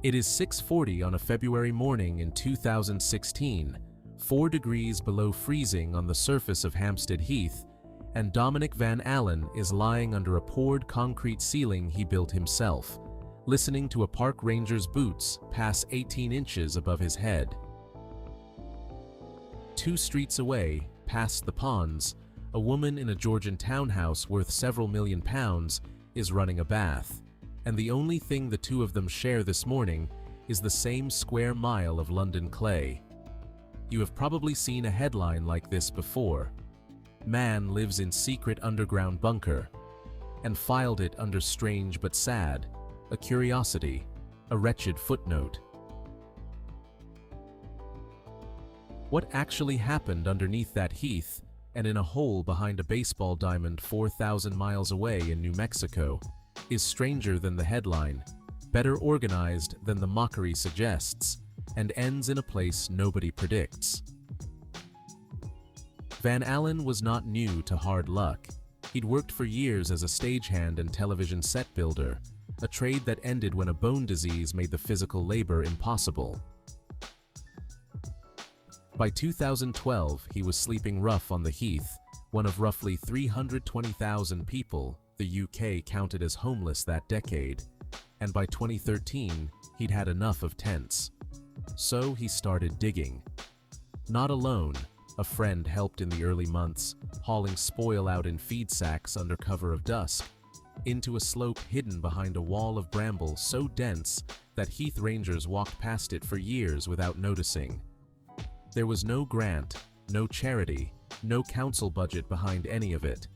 It is 6:40 on a February morning in 2016, 4 degrees below freezing on the surface of Hampstead Heath, and Dominic Van Allen is lying under a poured concrete ceiling he built himself, listening to a park ranger's boots pass 18 inches above his head. 2 streets away, past the ponds, a woman in a Georgian townhouse worth several million pounds is running a bath, and the only thing the two of them share this morning is the same square mile of London clay. You have probably seen a headline like this before. Man lives in secret underground bunker, and filed it under strange but sad, a curiosity, a wretched footnote. What actually happened underneath that heath and in a hole behind a baseball diamond 4,000 miles away in New Mexico is stranger than the headline, better organized than the mockery suggests, and ends in a place nobody predicts. Van Allen was not new to hard luck. He'd worked for years as a stagehand and television set builder, a trade that ended when a bone disease made the physical labor impossible. By 2012, he was sleeping rough on the Heath, one of roughly 320,000 people the UK counted as homeless that decade, and by 2013, he'd had enough of tents. So he started digging. Not alone, a friend helped in the early months, hauling spoil out in feed sacks under cover of dusk, into a slope hidden behind a wall of bramble so dense that Heath Rangers walked past it for years without noticing. There was no grant, no charity, no council budget behind any of it.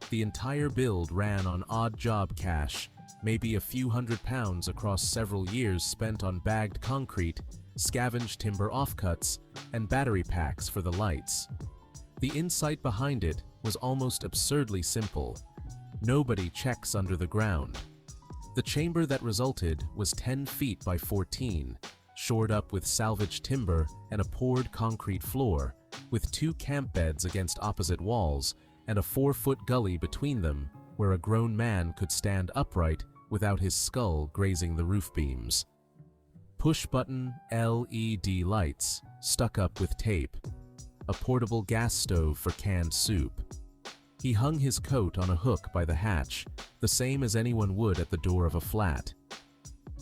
The entire build ran on odd job cash, maybe a few £100 across several years spent on bagged concrete, scavenged timber offcuts, and battery packs for the lights. The insight behind it was almost absurdly simple. Nobody checks under the ground. The chamber that resulted was 10 feet by 14, shored up with salvaged timber and a poured concrete floor, with 2 camp beds against opposite walls and a 4-foot gully between them where a grown man could stand upright without his skull grazing the roof beams. Push-button LED lights stuck up with tape. A portable gas stove for canned soup. He hung his coat on a hook by the hatch, the same as anyone would at the door of a flat.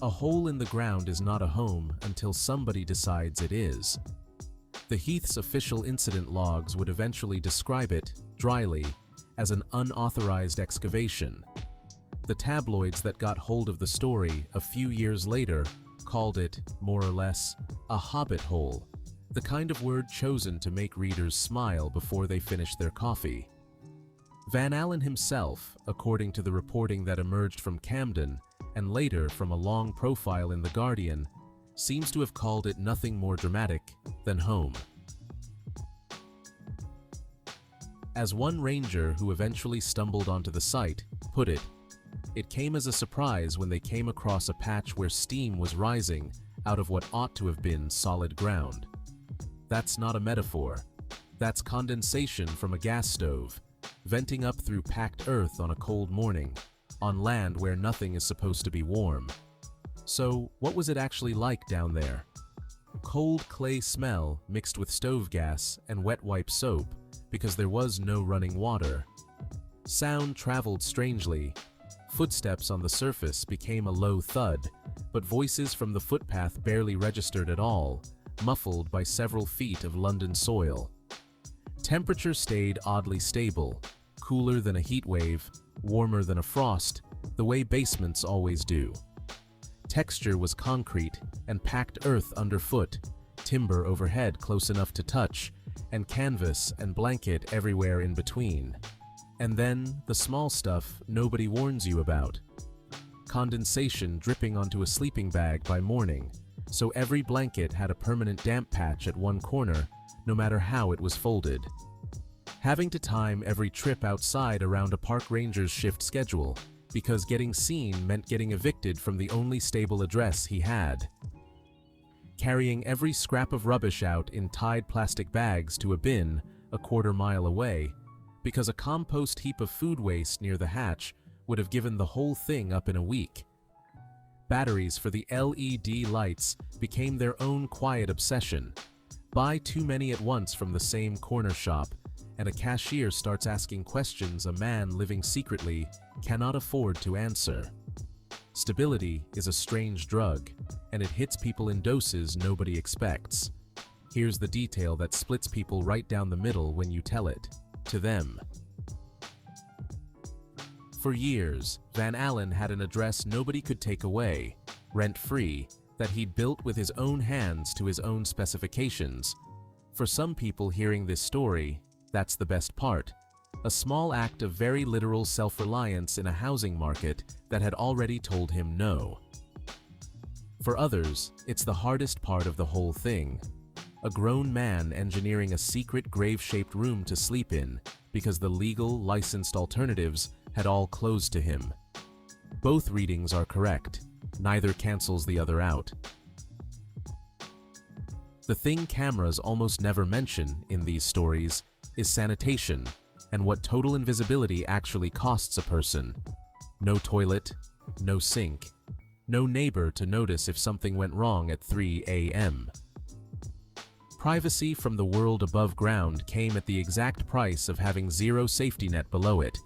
A hole in the ground is not a home until somebody decides it is. The Heath's official incident logs would eventually describe it, dryly, as an unauthorized excavation. The tabloids that got hold of the story a few years later called it, more or less, a hobbit hole, the kind of word chosen to make readers smile before they finish their coffee. Van Allen himself, according to the reporting that emerged from Camden, and later from a long profile in The Guardian, seems to have called it nothing more dramatic than home. As one ranger who eventually stumbled onto the site put it, it came as a surprise when they came across a patch where steam was rising out of what ought to have been solid ground. That's not a metaphor. That's condensation from a gas stove, venting up through packed earth on a cold morning, on land where nothing is supposed to be warm. So, what was it actually like down there? Cold clay smell mixed with stove gas and wet wipe soap, because there was no running water. Sound traveled strangely. Footsteps on the surface became a low thud, but voices from the footpath barely registered at all, muffled by several feet of London soil. Temperature stayed oddly stable, cooler than a heat wave, warmer than a frost, the way basements always do. Texture was concrete and packed earth underfoot, timber overhead close enough to touch, and canvas and blanket everywhere in between. And then the small stuff nobody warns you about. Condensation dripping onto a sleeping bag by morning, so every blanket had a permanent damp patch at one corner, no matter how it was folded. Having to time every trip outside around a park ranger's shift schedule, because getting seen meant getting evicted from the only stable address he had. Carrying every scrap of rubbish out in tied plastic bags to a bin a quarter-mile away, because a compost heap of food waste near the hatch would have given the whole thing up in a week. Batteries for the LED lights became their own quiet obsession. Buy too many at once from the same corner shop, and a cashier starts asking questions a man living secretly cannot afford to answer. Stability is a strange drug, and it hits people in doses nobody expects. Here's the detail that splits people right down the middle when you tell it to them. For years, Van Allen had an address nobody could take away, rent-free, that he'd built with his own hands to his own specifications. For some people hearing this story, that's the best part. A small act of very literal self-reliance in a housing market that had already told him no. For others, it's the hardest part of the whole thing. A grown man engineering a secret grave-shaped room to sleep in because the legal, licensed alternatives had all closed to him. Both readings are correct. Neither cancels the other out. The thing cameras almost never mention in these stories is sanitation and what total invisibility actually costs a person. No toilet, no sink, no neighbor to notice if something went wrong at 3 a.m. Privacy from the world above ground came at the exact price of having zero safety net below it.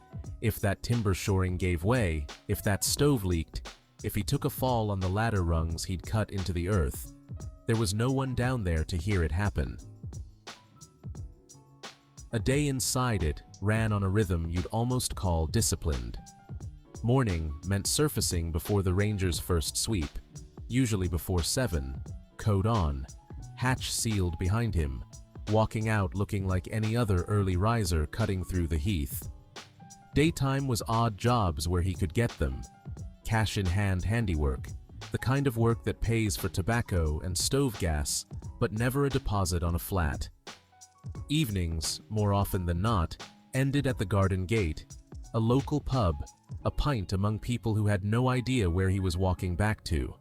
If that timber shoring gave way, if that stove leaked, if he took a fall on the ladder rungs he'd cut into the earth, there was no one down there to hear it happen. A day inside it ran on a rhythm you'd almost call disciplined. Morning meant surfacing before the ranger's first sweep, usually before 7, coat on, hatch sealed behind him, walking out looking like any other early riser cutting through the heath. Daytime was odd jobs where he could get them. Cash-in-hand handiwork, the kind of work that pays for tobacco and stove gas, but never a deposit on a flat. Evenings, more often than not, ended at the Garden Gate, a local pub, a pint among people who had no idea where he was walking back to.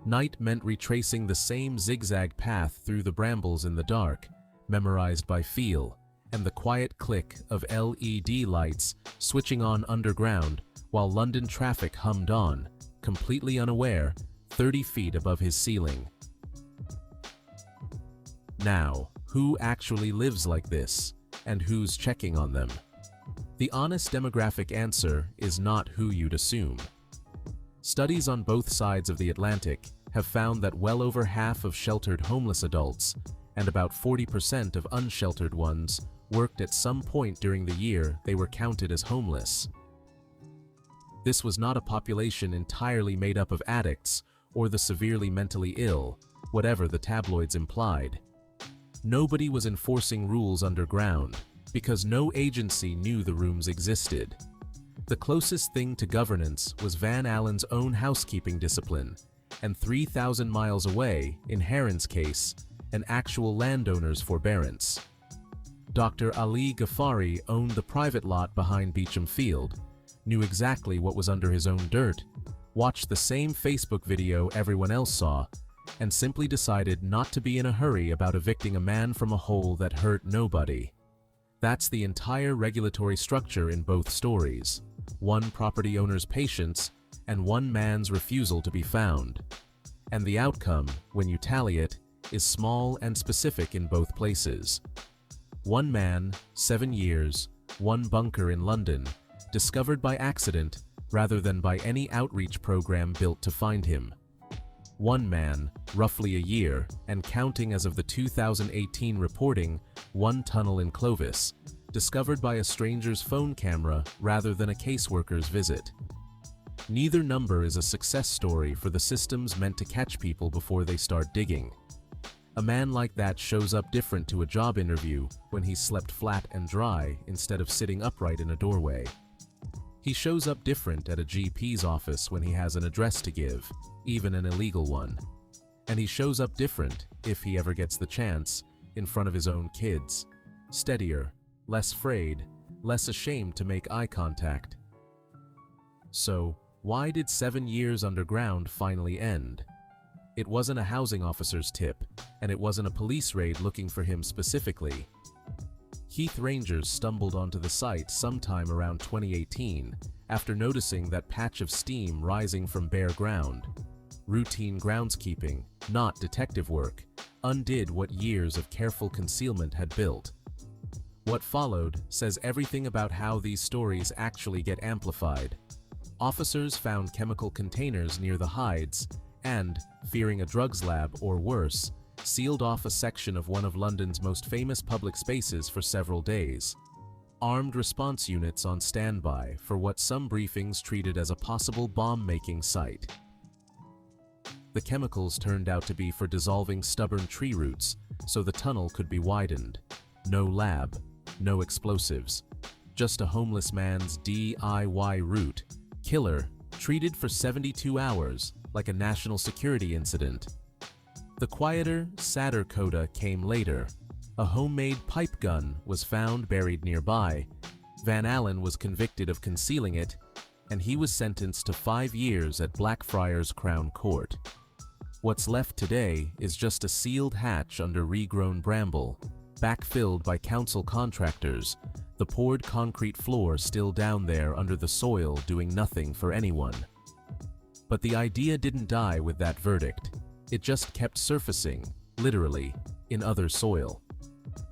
Night meant retracing the same zigzag path through the brambles in the dark, memorized by feel, and the quiet click of LED lights switching on underground while London traffic hummed on, completely unaware, 30 feet above his ceiling. Now, who actually lives like this, and who's checking on them? The honest demographic answer is not who you'd assume. Studies on both sides of the Atlantic have found that well over half of sheltered homeless adults and about 40% of unsheltered ones worked at some point during the year they were counted as homeless. This was not a population entirely made up of addicts or the severely mentally ill, whatever the tabloids implied. Nobody was enforcing rules underground because no agency knew the rooms existed. The closest thing to governance was Van Allen's own housekeeping discipline, and 3,000 miles away, in Heron's case, an actual landowner's forbearance. Dr. Ali Ghaffari owned the private lot behind Beecham Field, knew exactly what was under his own dirt, watched the same Facebook video everyone else saw, and simply decided not to be in a hurry about evicting a man from a hole that hurt nobody. That's the entire regulatory structure in both stories. One property owner's patience and one man's refusal to be found. And the outcome, when you tally it, is small and specific in both places. One man, 7 years, one bunker in London, discovered by accident rather than by any outreach program built to find him. One man, roughly a year, and counting as of the 2018 reporting, one tunnel in Clovis, discovered by a stranger's phone camera rather than a caseworker's visit. Neither number is a success story for the systems meant to catch people before they start digging. A man like that shows up different to a job interview when he's slept flat and dry instead of sitting upright in a doorway. He shows up different at a GP's office when he has an address to give, even an illegal one. And he shows up different, if he ever gets the chance, in front of his own kids. Steadier, less frayed, less ashamed to make eye contact. So, why did 7 years underground finally end? It wasn't a housing officer's tip, and it wasn't a police raid looking for him specifically. Heath Rangers stumbled onto the site sometime around 2018 after noticing that patch of steam rising from bare ground. Routine groundskeeping, not detective work, undid what years of careful concealment had built. What followed says everything about how these stories actually get amplified. Officers found chemical containers near the hides and, fearing a drugs lab or worse, sealed off a section of one of London's most famous public spaces for several days. Armed response units on standby for what some briefings treated as a possible bomb-making site. The chemicals turned out to be for dissolving stubborn tree roots, so the tunnel could be widened. No lab, no explosives, just a homeless man's DIY route. Killer, treated for 72 hours, like a national security incident. The quieter, sadder coda came later. A homemade pipe gun was found buried nearby. Van Allen was convicted of concealing it, and he was sentenced to 5 years at Blackfriars Crown Court. What's left today is just a sealed hatch under regrown bramble, backfilled by council contractors, the poured concrete floor still down there under the soil doing nothing for anyone. But the idea didn't die with that verdict. It just kept surfacing, literally, in other soil.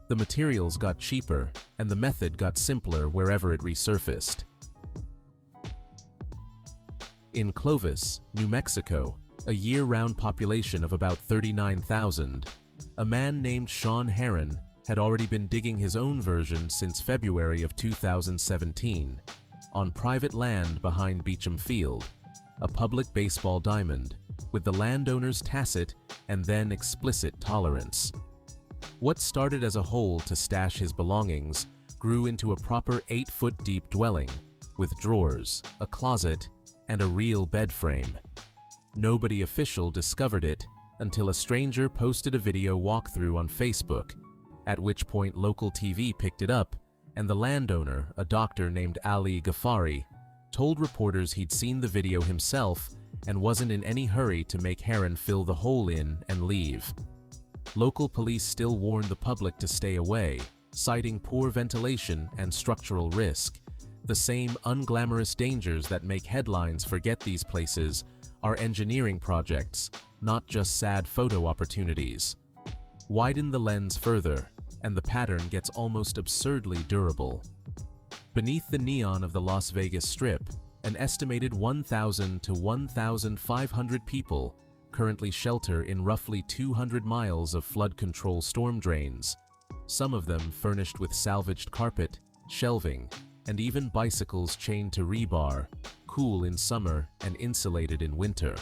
The materials got cheaper, and the method got simpler wherever it resurfaced. In Clovis, New Mexico, a year-round population of about 39,000, a man named Sean Heron had already been digging his own version since February of 2017, on private land behind Beecham Field, a public baseball diamond, with the landowner's tacit and then explicit tolerance. What started as a hole to stash his belongings grew into a proper 8-foot-deep dwelling, with drawers, a closet, and a real bed frame. Nobody official discovered it until a stranger posted a video walkthrough on Facebook, at which point local TV picked it up, and the landowner, a doctor named Ali Ghaffari, told reporters he'd seen the video himself and wasn't in any hurry to make Heron fill the hole in and leave. Local police still warned the public to stay away, citing poor ventilation and structural risk. The same unglamorous dangers that make headlines forget these places are engineering projects, not just sad photo opportunities. Widen the lens further, and the pattern gets almost absurdly durable. Beneath the neon of the Las Vegas Strip, an estimated 1,000 to 1,500 people currently shelter in roughly 200 miles of flood control storm drains, some of them furnished with salvaged carpet, shelving, and even bicycles chained to rebar, cool in summer and insulated in winter.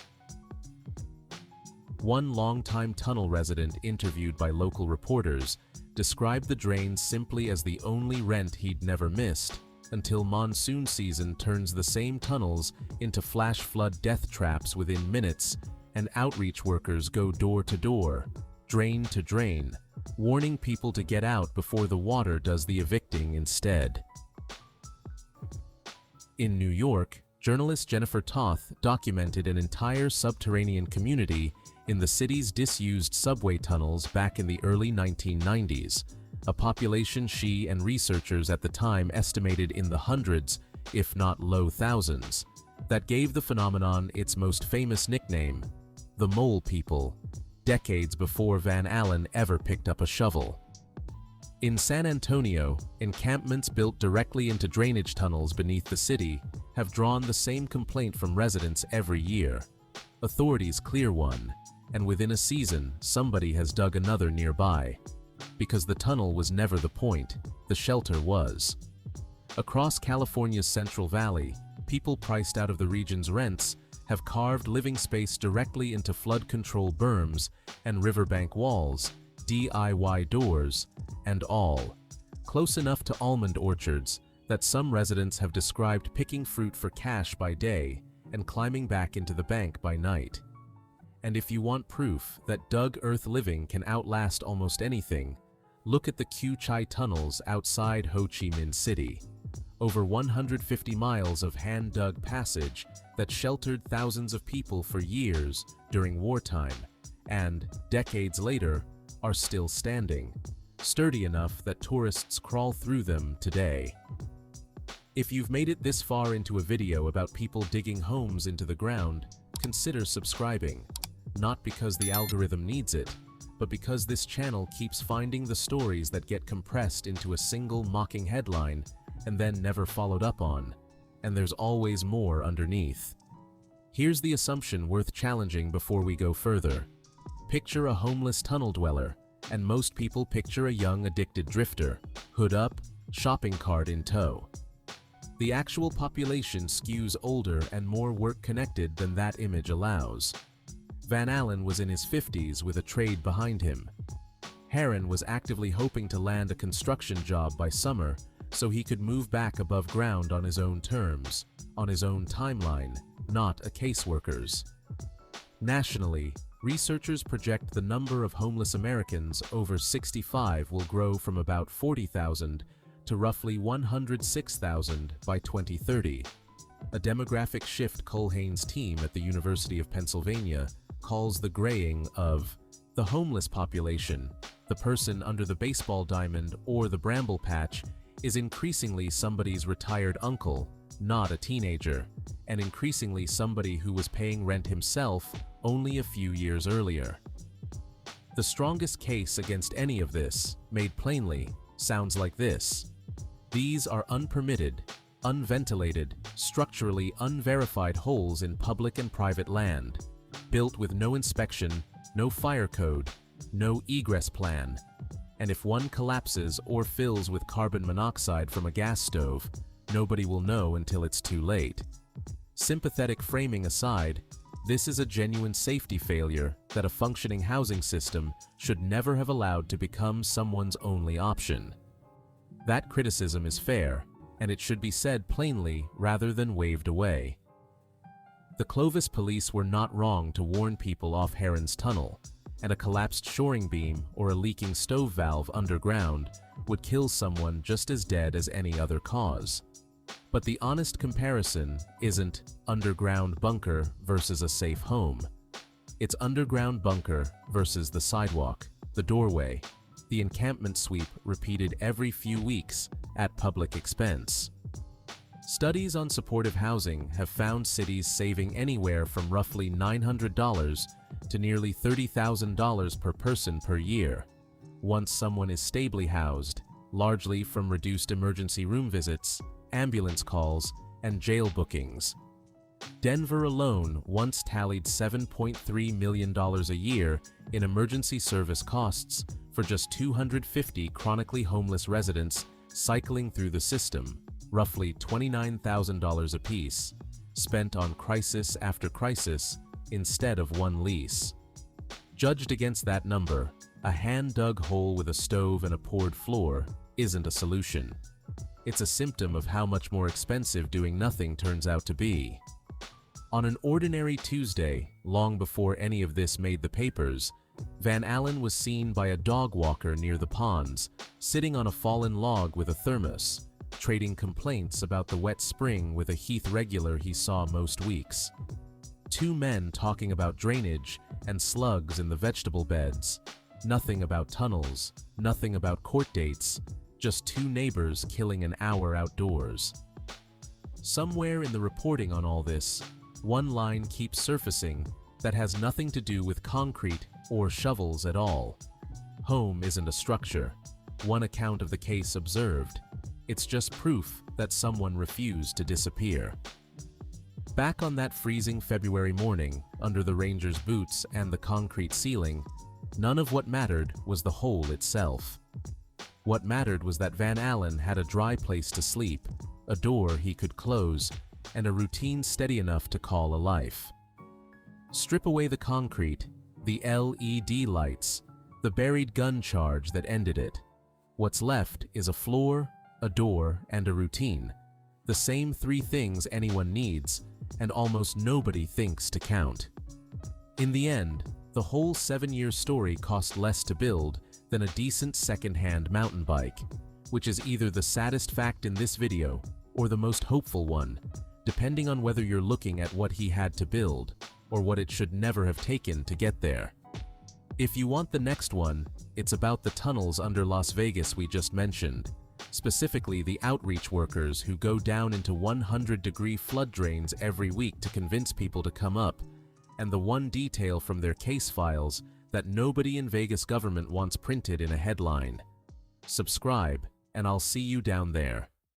One longtime tunnel resident interviewed by local reporters described the drains simply as the only rent he'd never missed, until monsoon season turns the same tunnels into flash flood death traps within minutes, and outreach workers go door to door, drain to drain, warning people to get out before the water does the evicting instead. In New York, journalist Jennifer Toth documented an entire subterranean community in the city's disused subway tunnels back in the early 1990s, a population she and researchers at the time estimated in the hundreds, if not low thousands, that gave the phenomenon its most famous nickname, the Mole People, decades before Van Allen ever picked up a shovel. In San Antonio, encampments built directly into drainage tunnels beneath the city have drawn the same complaint from residents every year. Authorities clear one, and within a season, somebody has dug another nearby. Because the tunnel was never the point, the shelter was. Across California's Central Valley, people priced out of the region's rents have carved living space directly into flood control berms and riverbank walls, DIY doors, and all. Close enough to almond orchards that some residents have described picking fruit for cash by day and climbing back into the bank by night. And if you want proof that dug earth living can outlast almost anything, look at the Q Chai tunnels outside Ho Chi Minh City. Over 150 miles of hand-dug passage that sheltered thousands of people for years during wartime, and, decades later, are still standing, sturdy enough that tourists crawl through them today. If you've made it this far into a video about people digging homes into the ground, consider subscribing. Not because the algorithm needs it, but because this channel keeps finding the stories that get compressed into a single mocking headline and then never followed up on. And there's always more underneath. Here's the assumption worth challenging before we go further. Picture a homeless tunnel dweller, and most people picture a young addicted drifter, hood up, shopping cart in tow. The actual population skews older and more work-connected than that image allows. Van Allen was in his 50s with a trade behind him. Heron was actively hoping to land a construction job by summer so he could move back above ground on his own terms, on his own timeline, not a caseworker's. Nationally, researchers project the number of homeless Americans over 65 will grow from about 40,000 to roughly 106,000 by 2030. A demographic shift Culhane's team at the University of Pennsylvania calls the graying of the homeless population. The person under the baseball diamond or the bramble patch is increasingly somebody's retired uncle, not a teenager, and increasingly somebody who was paying rent himself only a few years earlier. The strongest case against any of this, made plainly, sounds like this. These are unpermitted, unventilated, structurally unverified holes in public and private land, built with no inspection, no fire code, no egress plan, and if one collapses or fills with carbon monoxide from a gas stove, nobody will know until it's too late. Sympathetic framing aside, this is a genuine safety failure that a functioning housing system should never have allowed to become someone's only option. That criticism is fair, and it should be said plainly rather than waved away. The Clovis police were not wrong to warn people off Heron's tunnel, and a collapsed shoring beam or a leaking stove valve underground would kill someone just as dead as any other cause. But the honest comparison isn't underground bunker versus a safe home. It's underground bunker versus the sidewalk, the doorway, the encampment sweep repeated every few weeks at public expense. Studies on supportive housing have found cities saving anywhere from roughly $900 to nearly $30,000 per person per year, once someone is stably housed, largely from reduced emergency room visits, ambulance calls, and jail bookings. Denver alone once tallied $7.3 million a year in emergency service costs for just 250 chronically homeless residents cycling through the system, roughly $29,000 apiece, spent on crisis after crisis instead of one lease. Judged against that number, a hand-dug hole with a stove and a poured floor isn't a solution. It's a symptom of how much more expensive doing nothing turns out to be. On an ordinary Tuesday, long before any of this made the papers, Van Allen was seen by a dog walker near the ponds, sitting on a fallen log with a thermos, trading complaints about the wet spring with a Heath regular he saw most weeks. Two men talking about drainage and slugs in the vegetable beds. Nothing about tunnels, nothing about court dates, just two neighbors killing an hour outdoors. Somewhere in the reporting on all this, one line keeps surfacing that has nothing to do with concrete or shovels at all. Home isn't a structure, one account of the case observed. It's just proof that someone refused to disappear. Back on that freezing February morning, under the ranger's boots and the concrete ceiling, none of what mattered was the hole itself. What mattered was that Van Allen had a dry place to sleep, a door he could close, and a routine steady enough to call a life. Strip away the concrete, the LED lights, the buried gun charge that ended it. What's left is a floor, a door, and a routine. The same three things anyone needs, and almost nobody thinks to count. In the end, the whole 7-year story cost less to build than a decent second-hand mountain bike, which is either the saddest fact in this video or the most hopeful one, depending on whether you're looking at what he had to build or what it should never have taken to get there. If you want the next one, it's about the tunnels under Las Vegas we just mentioned. specifically the outreach workers who go down into 100-degree flood drains every week to convince people to come up, and the one detail from their case files that nobody in Vegas government wants printed in a headline. Subscribe, and I'll see you down there.